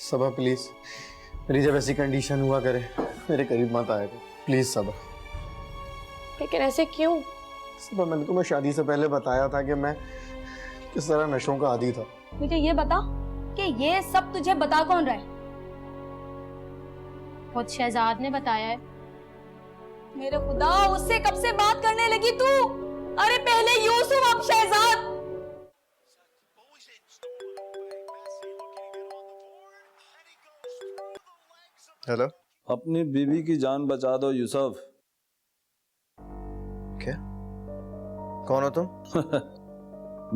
सबा please, मेरी जब ऐसी कंडीशन हुआ करे मेरे करीब मत आया कर प्लीज सबा। लेकिन ऐसे क्यों? सबा मैंने तुम्हें शादी से पहले बताया था कि मैं किस तरह नशों का आदी था। मुझे ये बता कि ये सब तुझे बता कौन रहा है? खुद शहजाद ने बताया है। मेरे खुदा, उससे कब से बात करने लगी तू? अरे पहले यूसुफ अब शहजाद। हेलो, अपनी बीवी की जान बचा दो यूसुफ। क्या? कौन हो तुम?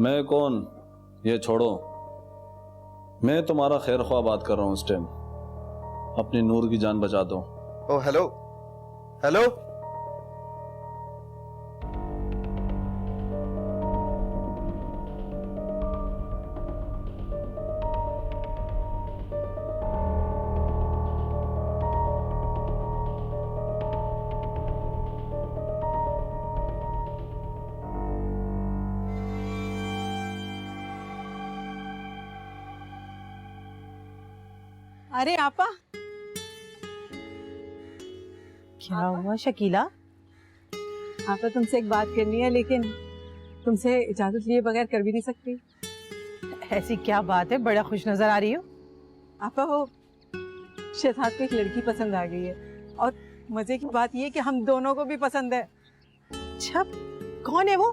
मैं कौन, ये छोड़ो। मैं तुम्हारा खैर ख्वाह बात कर रहा हूँ इस टाइम। अपनी नूर की जान बचा दो। ओ हेलो हेलो। अरे आपा, क्या हुआ शकीला? आपा तुमसे एक बात करनी है, लेकिन तुमसे इजाजत लिए बगैर कर भी नहीं सकती। ऐसी क्या बात है, बड़ा खुश नजर आ रही हो। आपा वो शहजाद को एक लड़की पसंद आ गई है, और मजे की बात ये कि हम दोनों को भी पसंद है। अच्छा, कौन है वो?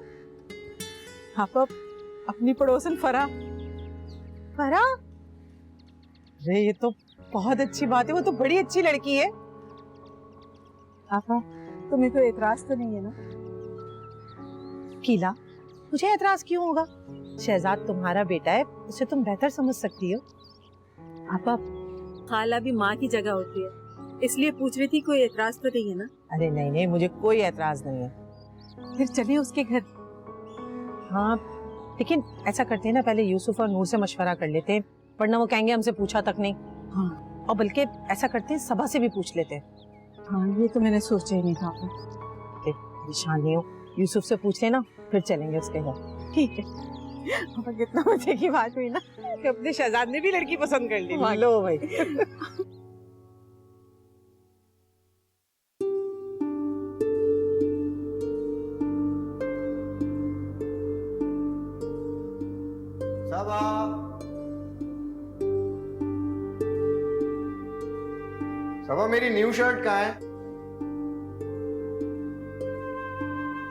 आपा अपनी पड़ोसन फरा। फरा? अरे ये तो बहुत अच्छी बात है, वो तो बड़ी अच्छी लड़की है। आपा तुम्हें कोई एतराज तो नहीं है ना? कीला, मुझे एतराज क्यों होगा? शहजाद तुम्हारा बेटा है, उसे तुम बेहतर समझ सकती हो। आपा खाला भी माँ की जगह होती है, इसलिए पूछ रही थी, कोई एतराज तो नहीं है ना? अरे नहीं नहीं, मुझे कोई एतराज नहीं है। फिर चलिए उसके घर। हाँ, लेकिन ऐसा करते हैं ना, पहले यूसुफ और नूर से मशवरा कर लेते हैं, वरना वो कहेंगे हमसे पूछा तक नहीं। हाँ, और बल्कि ऐसा करते हैं, सबा से भी पूछ लेते हैं। हाँ ये तो मैंने सोचा ही नहीं था। परेशान नहीं हो, यूसुफ से पूछ लेना, फिर चलेंगे उसके घर। ठीक है। अब कितना मजे की बात हुई ना कि अपने शहजाद ने भी लड़की पसंद कर ली। लो भाई। सबा, सबा मेरी न्यू शर्ट कहाँ है?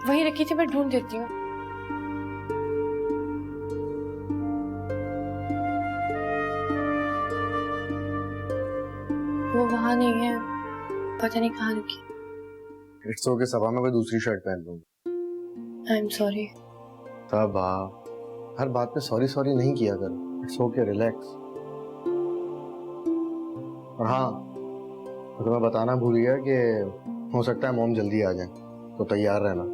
वही रखी थी, मैं ढूंढ देती हूँ। वो वहां नहीं है, पता नहीं कहाँ रखी। इट्स ओके सबा, मैं कोई दूसरी शर्ट पहन लूंगा। I am sorry. सबा, हर बात पे सॉरी सॉरी नहीं किया करो। It's okay, relax. और हाँ, तो मैं बताना भूल गया कि हो सकता है मॉम जल्दी आ जाए, तो तैयार रहना।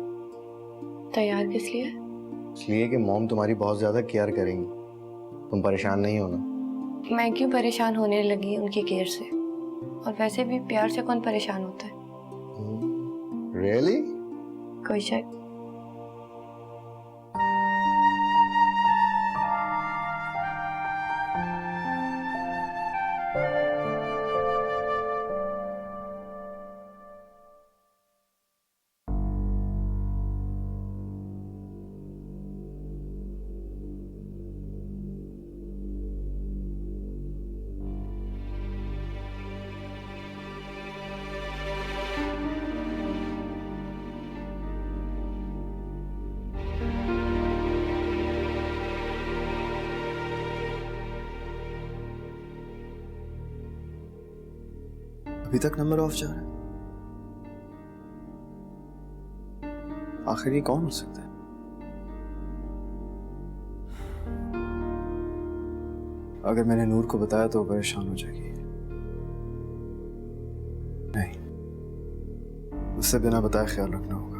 तैयार किस लिए? इसलिए कि मॉम तुम्हारी बहुत ज्यादा केयर करेंगी, तुम परेशान नहीं होना। मैं क्यों परेशान होने लगी उनकी केयर से? और वैसे भी प्यार से कौन परेशान होता है? रियली? कोई शक? अभी तक नंबर ऑफ जा रहा है। आखिर ये कौन हो सकता है? अगर मैंने नूर को बताया तो वो परेशान हो जाएगी। नहीं, उससे बिना बताए ख्याल रखना होगा।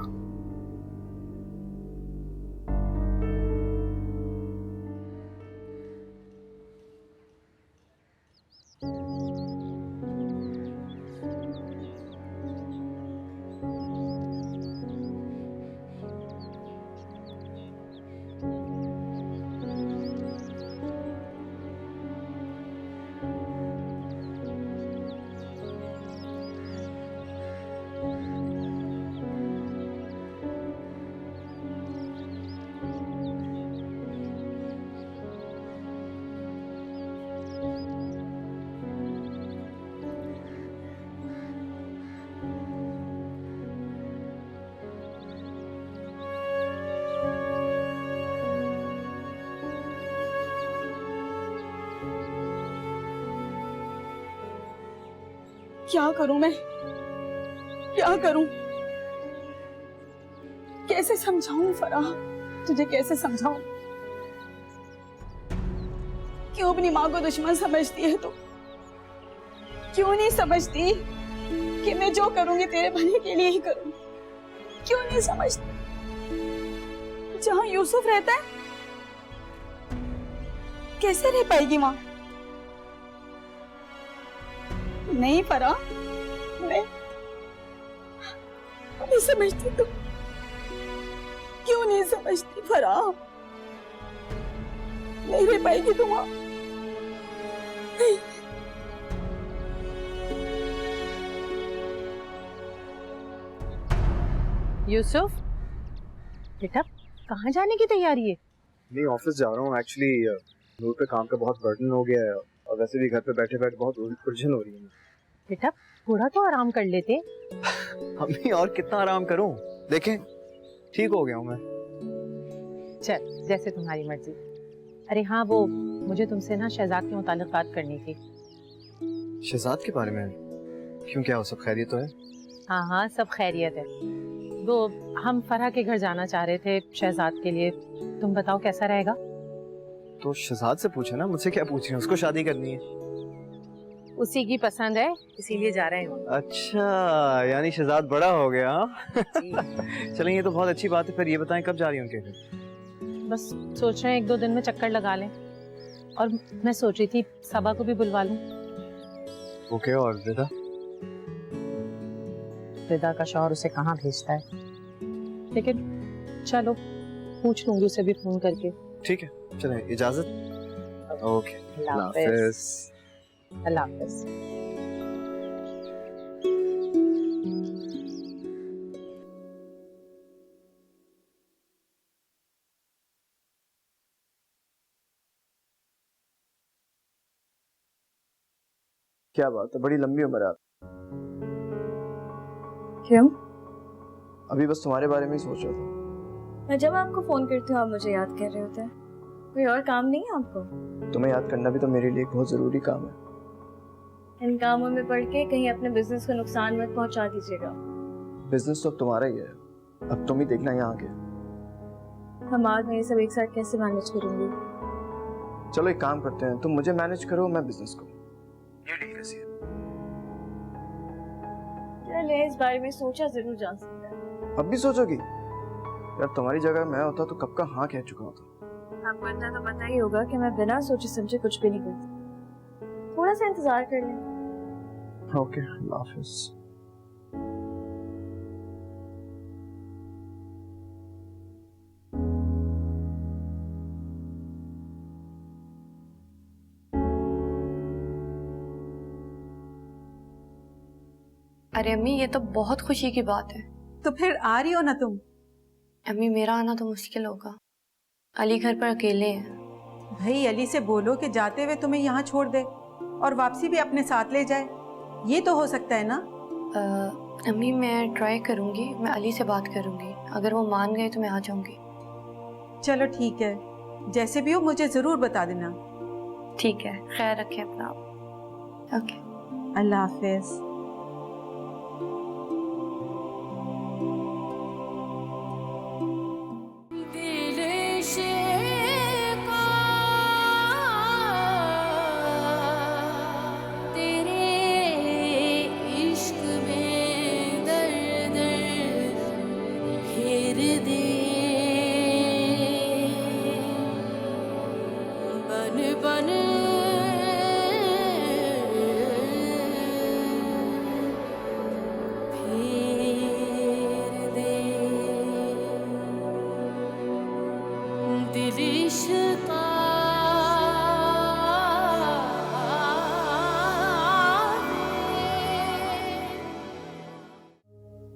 क्या करूं मैं, क्या करूं? कैसे समझाऊं फराह, तुझे कैसे समझाऊं? क्यों अपनी माँ को दुश्मन समझती है तू? क्यों नहीं समझती कि मैं जो करूंगी तेरे भले के लिए ही करूंगी? क्यों नहीं समझती? जहां यूसुफ रहता है कैसे रह पाएगी माँ? नहीं फराह, नहीं नहीं समझती तू, क्यों नहीं समझती फराह? नहीं रह पाएगी तू माँ, नहीं। यूसुफ बेटा कहाँ जाने की तैयारी है? नहीं, ऑफिस जा रहा हूँ एक्चुअली। नूर पे काम का बहुत बर्डन हो गया है और वैसे भी घर पे बैठे बैठे बहुत उलझन हो रही है। बेटा थोड़ा तो आराम कर लेते। अम्मी और कितना आराम करूं? देखें, ठीक हो गया हूं मैं। चल जैसे तुम्हारी मर्जी। अरे हाँ, वो मुझे तुमसे ना शहजाद के मुतालिक बात करनी थी। शहजाद के बारे में? क्यों, क्या हो, सब खैरियत तो है? हाँ हाँ सब खैरियत है। वो हम फरहा के घर जाना चाह रहे थे शहजाद के लिए, तुम बताओ कैसा रहेगा? तो शहजाद से पूछे ना, मुझसे क्या पूछ रही है? उसको शादी करनी है। उसी की पसंद है इसीलिए जा रहे हैं। अच्छा, यानी शहजाद बड़ा हो गया। चलें, ये तो बहुत अच्छी बात है। फिर ये बताएं कब जा रही हैं उनके घर? बस सोच रहे हैं 1-2 दिन में चक्कर लगा लें। और मैं सोच रही थी सबा को भी बुलवा लूं। ओके, और रिदा? रिदा का शौहर उसे कहाँ भेजता है, लेकिन चलो पूछ लूंगी उसे भी फोन करके। ठीक है, चलें, इजाजत। ओके, अल्लाह हाफिज। अल्लाह हाफिज। क्या बात है, बड़ी लंबी उम्र है आप। क्यों? अभी बस तुम्हारे बारे में ही सोच रहा था। मैं जब आपको फोन करती हूँ आप मुझे याद कर रहे होते हैं। कोई और काम नहीं है आपको? तुम्हें याद करना भी तो मेरे लिए एक बहुत जरूरी काम है। इन कामों में पड़ के कहीं अपने बिजनेस को नुकसान मत पहुंचा दीजिएगा। बिजनेस तो अब तुम्हारा ही है, अब तुम ही देखना यहाँ के। हम आज में ये सब एक साथ कैसे मैनेज करूंगी? चलो एक काम करते हैं, तुम मुझे मैनेज करो, मैं बिजनेस को। ये डील कैसी है? चले, इस बारे में सोचा जरूर जा सकता है। अब भी सोचोगी? यार तुम्हारी जगह मैं होता तो कब का हाँ कह चुका होता। आपको इतना तो पता ही होगा कि मैं बिना सोचे समझे कुछ भी नहीं करती। थोड़ा सा इंतजार कर लें। ओके, अल्लाह हाफिज। अरे अम्मी, ये तो बहुत खुशी की बात है। तो फिर आ रही हो ना तुम? अम्मी मेरा आना तो मुश्किल होगा, अली घर पर अकेले हैं। भाई अली से बोलो कि जाते हुए तुम्हें यहाँ छोड़ दे और वापसी भी अपने साथ ले जाए। ये तो हो सकता है ना? अम्मी मैं ट्राई करूँगी, मैं अली से बात करूँगी, अगर वो मान गए तो मैं आ जाऊँगी। चलो ठीक है, जैसे भी हो मुझे जरूर बता देना। ठीक है, ख्याल रखें अपना। ओके, अल्लाह हाफिज।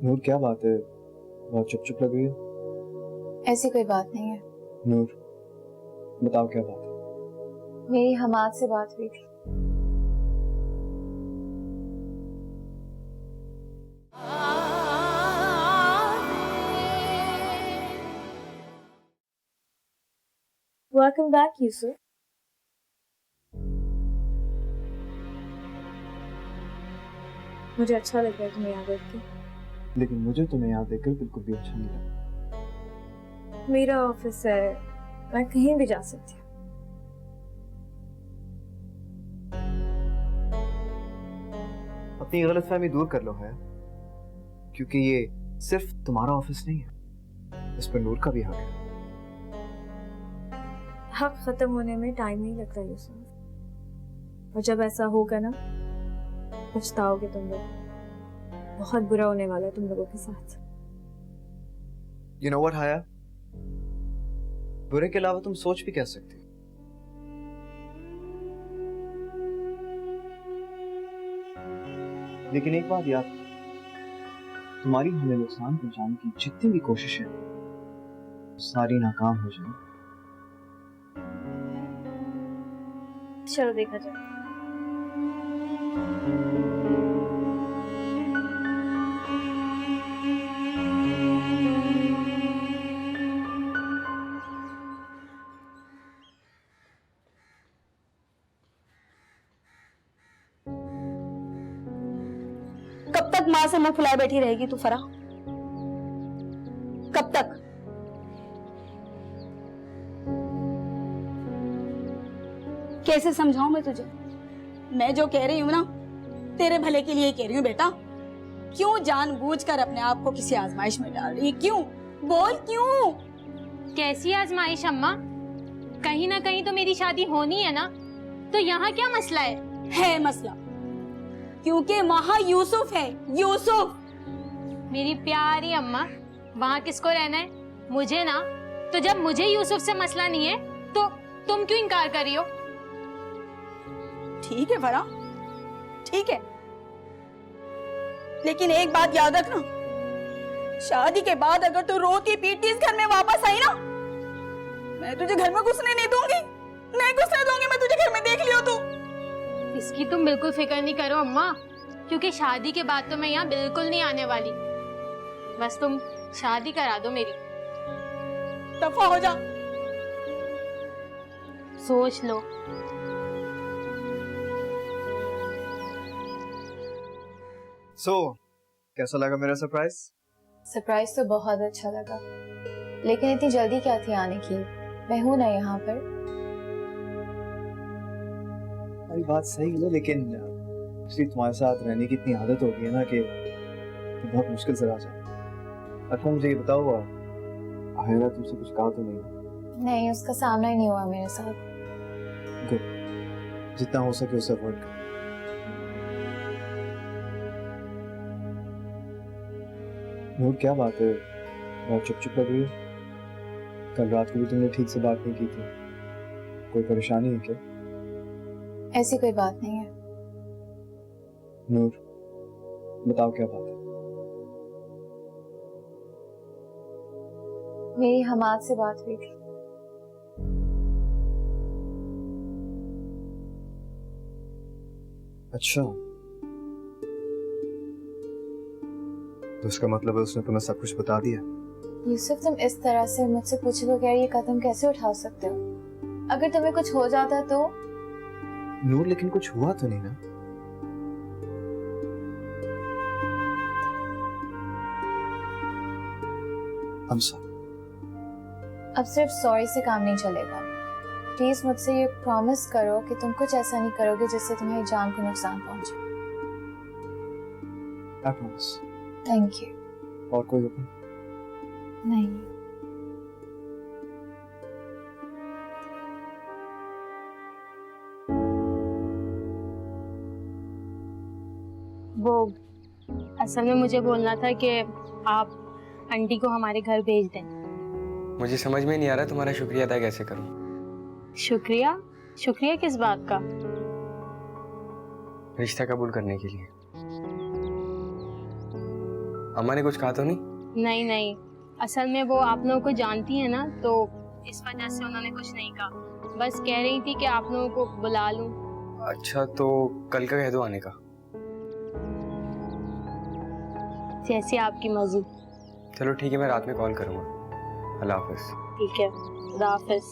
नूर क्या बात है, बहुत चुप चुप लग रही है। ऐसी कोई बात नहीं है। नूर बताओ क्या बात है। मेरी हमाद से बात हुई थी। Welcome back, Yusuf. मुझे अच्छा लग रहा है तुम्हें याद देख के। लेकिन मुझे तुम्हें याद देखकर बिल्कुल भी अच्छा नहीं लगा। मेरा ऑफिस है, मैं कहीं भी जा सकती हूँ। अपनी गलतफहमी दूर कर लो है, क्योंकि ये सिर्फ तुम्हारा ऑफिस नहीं है, इस पर नूर का भी हक है। हक खत्म होने में टाइम नहीं लगता यूसुफ, और जब ऐसा होगा ना पछताओगे तुम लोग। बहुत बुरा होने वाला है तुम लोगों के साथ। You know what, हाया, बुरे के अलावा तुम सोच भी कह सकती हो। लेकिन एक बात याद, तुम्हारी हमें नुकसान पहुंचाने की जितनी भी कोशिशें सारी नाकाम हो जाए। चलो देखा जाए। कब तक माँ से मुंह फुलाए बैठी रहेगी तू फरा? कब तक? कैसे समझाऊं मैं तुझे? मैं जो कह रही हूँ ना, तेरे भले के लिए कह रही हूँ बेटा। क्यों जानबूझकर अपने आप को किसी आजमाइश में डाल रही है? क्यों? बोल क्यों? कैसी आजमाइश अम्मा? कहीं ना कहीं तो मेरी शादी होनी है ना, तो यहाँ क्या मसला है? है मसला, क्योंकि वहां यूसुफ है। यूसुफ मेरी प्यारी अम्मा, वहाँ किसको रहना है? मुझे ना। तो जब मुझे यूसुफ से मसला नहीं है तो तुम क्यों इनकार कर रही हो? ठीक है फरा, ठीक है, लेकिन एक बात याद रखना, शादी के बाद अगर तू रोती पीटती इस घर में वापस आई ना, मैं तुझे घर में घुसने नहीं दूंगी। नहीं घुसने दूंगी मैं तुझे घर में, देख लियो तू। इसकी तुम बिल्कुल फिक्र नहीं करो अम्मा, क्योंकि शादी के बाद तो मैं यहाँ बिल्कुल नहीं आने वाली। बस तुम शादी करा दो मेरी। दफा हो जा। सोच लो। कैसा लगा मेरा सरप्राइज? सरप्राइज तो बहुत अच्छा लगा, लेकिन इतनी जल्दी क्या थी आने की? मैं हूं ना यहाँ पर। अरे बात सही है, लेकिन इसलिए तुम्हारे साथ रहने की इतनी आदत हो गई है ना कि बहुत मुश्किल से रह जाए। अच्छा मुझे ये बताओ, आहिरा तुमसे कुछ कहा तो नहीं? नहीं, उसका सामना ही नहीं हुआ मेरे साथ। गुड, जितना हो सके उसे अवॉइड करो। नूर क्या बात है, बहुत चुप चुप लग रही है? कल रात को भी तुमने ठीक से बात नहीं की थी, कोई परेशानी है क्या? ऐसी कोई बात नहीं है। नूर बताओ क्या बात है? मेरी हमाद से बात हुई थी। अच्छा, तो इसका मतलब है उसने तुम्हें सब कुछ बता दिया? यूसुफ, तुम इस तरह से मुझसे पूछे बगैर ये कदम कैसे उठा सकते हो? अगर तुम्हें कुछ हो जाता तो? नूर लेकिन कुछ हुआ तो नहीं ना? I'm sorry. अब सिर्फ सॉरी से काम नहीं चलेगा। प्लीज मुझसे ये प्रॉमिस करो कि तुम कुछ ऐसा नहीं करोगे जिससे तुम्हारी जान को नुकसान पहुंचे। I promise. Thank you. और कोई हुक्म? नहीं। वो असल में मुझे बोलना था कि आप आंटी को हमारे घर भेज दें। मुझे समझ में नहीं आ रहा तुम्हारा शुक्रिया अदा कैसे करूं। शुक्रिया? शुक्रिया किस बात का? रिश्ता कबूल करने के लिए। अम्मा ने कुछ कहा तो नहीं? नहीं नहीं, असल में वो आप लोगों को जानती है ना, तो इस वजह से उन्होंने कुछ नहीं कहा। बस कह रही थी कि आप लोगों को बुला लूं। अच्छा, तो कल का कह दो आने का। जैसे आपकी मर्जी। चलो ठीक है, मैं रात में कॉल करूंगा। अल्लाह हाफिज। ठीक है, खुदा हाफिज।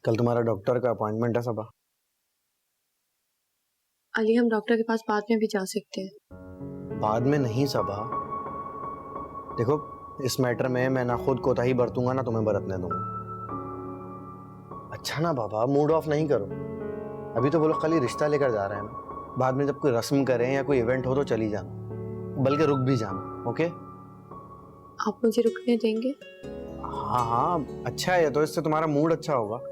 कल तुम्हारा डॉक्टर का अपॉइंटमेंट है सबा। अली हम डॉक्टर के पास बाद में भी जा सकते हैं। बाद में नहीं सबा। देखो इस मैटर में मैं ना खुद कोताही बरतूंगा ना तुम्हें बरतने दूंगा। अच्छा ना बाबा, मूड ऑफ नहीं करो। अभी तो वो लोग खाली रिश्ता लेकर जा रहे हैं ना, बाद में जब कोई रस्म करें या कोई इवेंट हो तो चली जाना, बल्कि रुक भी जाना। ओके? आप मुझे रुकने देंगे? हाँ हाँ, अच्छा है, तो इससे तुम्हारा मूड अच्छा होगा।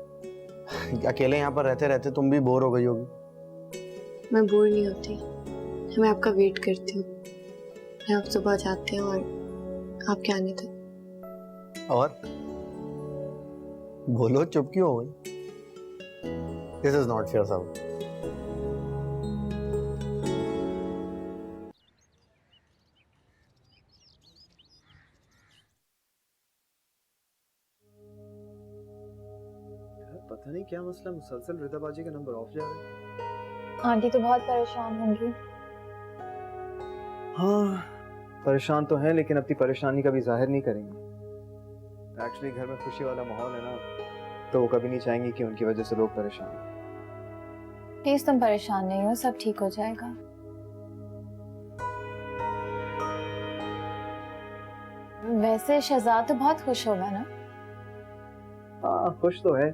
अकेले यहाँ पर रहते रहते तुम भी बोर हो गई होगी। मैं बोर नहीं होती, मैं आपका वेट करती हूँ। मैं आप सुबह जाते हैं और आपके आने तक। और बोलो, चुप क्यों हो गई? दिस इज नॉट फेयर सब। पता नहीं क्या मसला, मुसलसल रिदा बाजी का नंबर ऑफ जा रहा है। आंटी तो बहुत परेशान होंगी। हाँ परेशान तो हैं, लेकिन अपनी परेशानी कभी जाहिर नहीं करेंगे। एक्चुअली घर में खुशी वाला माहौल है ना, तो वो कभी नहीं चाहेंगी कि उनकी वजह से लोग परेशान हों। प्लीज तुम परेशान नहीं हो, सब ठीक हो जाएगा। वैसे शहजाद तो बहुत खुश होगा ना? हाँ खुश तो है,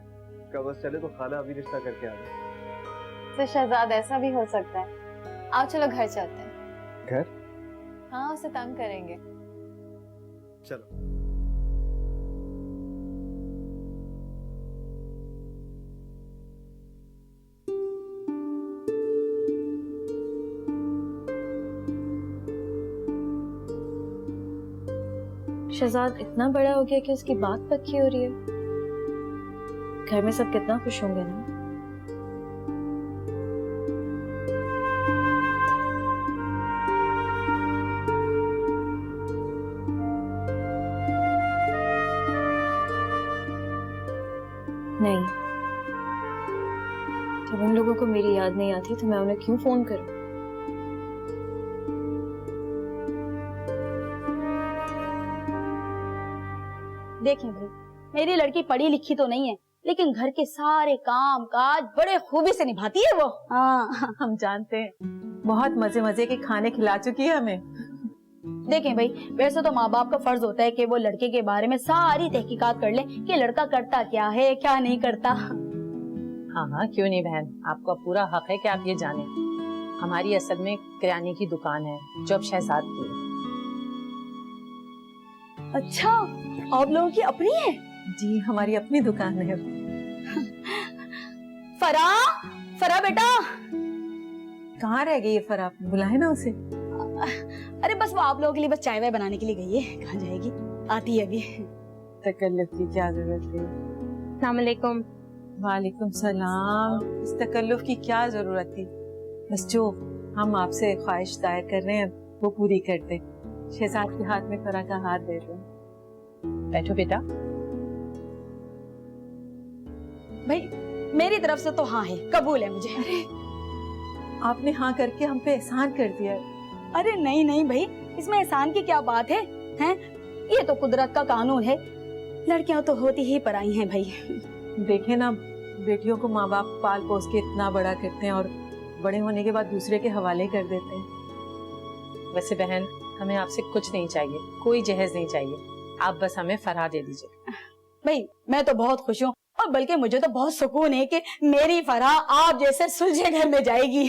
बस चले तो खाला अभी रिश्ता करके आ गए। तो शहजाद ऐसा भी हो सकता है। आओ चलो घर चलते हैं। घर? हाँ उसे तंग करेंगे। चलो। शहजाद इतना बड़ा हो गया कि उसकी बात पक्की हो रही है। घर में सब कितना खुश होंगे ना। नहीं, जब उन लोगों को मेरी याद नहीं आती तो मैं उन्हें क्यों फोन करूं? देखें भाई, मेरी लड़की पढ़ी लिखी तो नहीं है, लेकिन घर के सारे काम काज बड़े खूबी से निभाती है वो। हाँ हम जानते हैं, बहुत मजे मजे के खाने खिला चुकी है हमें। देखें भाई, वैसे तो माँ बाप का फर्ज होता है कि वो लड़के के बारे में सारी तहकीकात कर ले कि लड़का करता क्या है क्या नहीं करता। हाँ हाँ क्यों नहीं बहन, आपका पूरा हक है कि आप ये जाने। हमारी असल में किराने की दुकान है जो अब शहजाद की है। अच्छा, आप लोगों की अपनी है? जी हमारी अपनी दुकान है। फरा, फरा बेटा कहाँ रह गई है फरा? बुलाए ना उसे। अरे बस वो आप लोगों के लिए बस चाय वाय बनाने के लिए गई है, कहाँ जाएगी, आती है अभी। तकल्लुफ की क्या जरूरत है? अस्सलाम वालेकुम। वालेकुम सलाम। इस तकल्लुफ की क्या जरूरत थी? बस जो हम आपसे ख्वाहिश दायर कर रहे हैं वो पूरी कर दे। शहजाद के हाथ में फरा का हाथ दे दो। बैठो बेटा। भाई मेरी तरफ से तो हाँ है, कबूल है मुझे। अरे आपने हाँ करके हम पे एहसान कर दिया। अरे नहीं नहीं भाई, इसमें एहसान की क्या बात है? हैं? ये तो कुदरत का कानून है, लड़कियां तो होती ही पराई हैं भाई। देखे ना, बेटियों को माँ बाप पाल पोस के इतना बड़ा करते हैं और बड़े होने के बाद दूसरे के हवाले कर देते हैं। वैसे बहन हमें आपसे कुछ नहीं चाहिए, कोई जहेज नहीं चाहिए, आप बस हमें फरा दे दीजिए। भाई मैं तो बहुत खुश हूँ, और बल्कि मुझे तो बहुत सुकून है कि मेरी फरा आप जैसे सुलझे घर में जाएगी।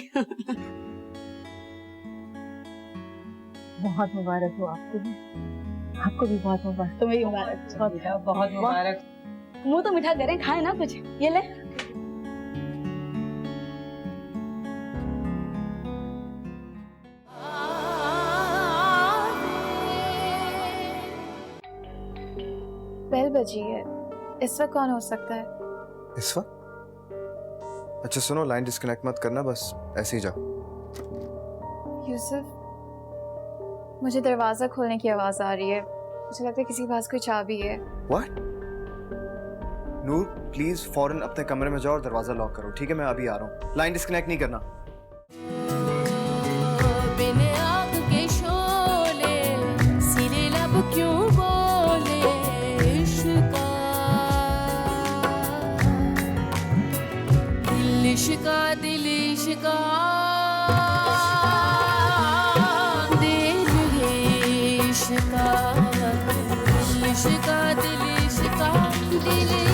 बहुत मुबारक हो आपको भी, आपको भी बहुत मुबारक। तुम्हें भी मुबारक। बहुत मुबारक। मुंह तो मीठा करें, खाए ना कुछ, ये ले। बेल बजी है, इस वक्त कौन हो सकता है? इस वक्त? अच्छा सुनो, लाइन डिस्कनेक्ट मत करना, बस ऐसे ही जाओ। यूसुफ, मुझे दरवाजा खोलने की आवाज आ रही है, मुझे लगता है किसी के पास कोई चाबी है। व्हाट? नूर प्लीज फौरन अपने कमरे में जाओ और दरवाजा लॉक करो, ठीक है? मैं अभी आ रहा हूँ। लाइन डिस्कनेक्ट नहीं करना। बिन आग के शोले सिरे लब क्यों बोले इश्का इश्का दिल इश्का दिल इश्का दिल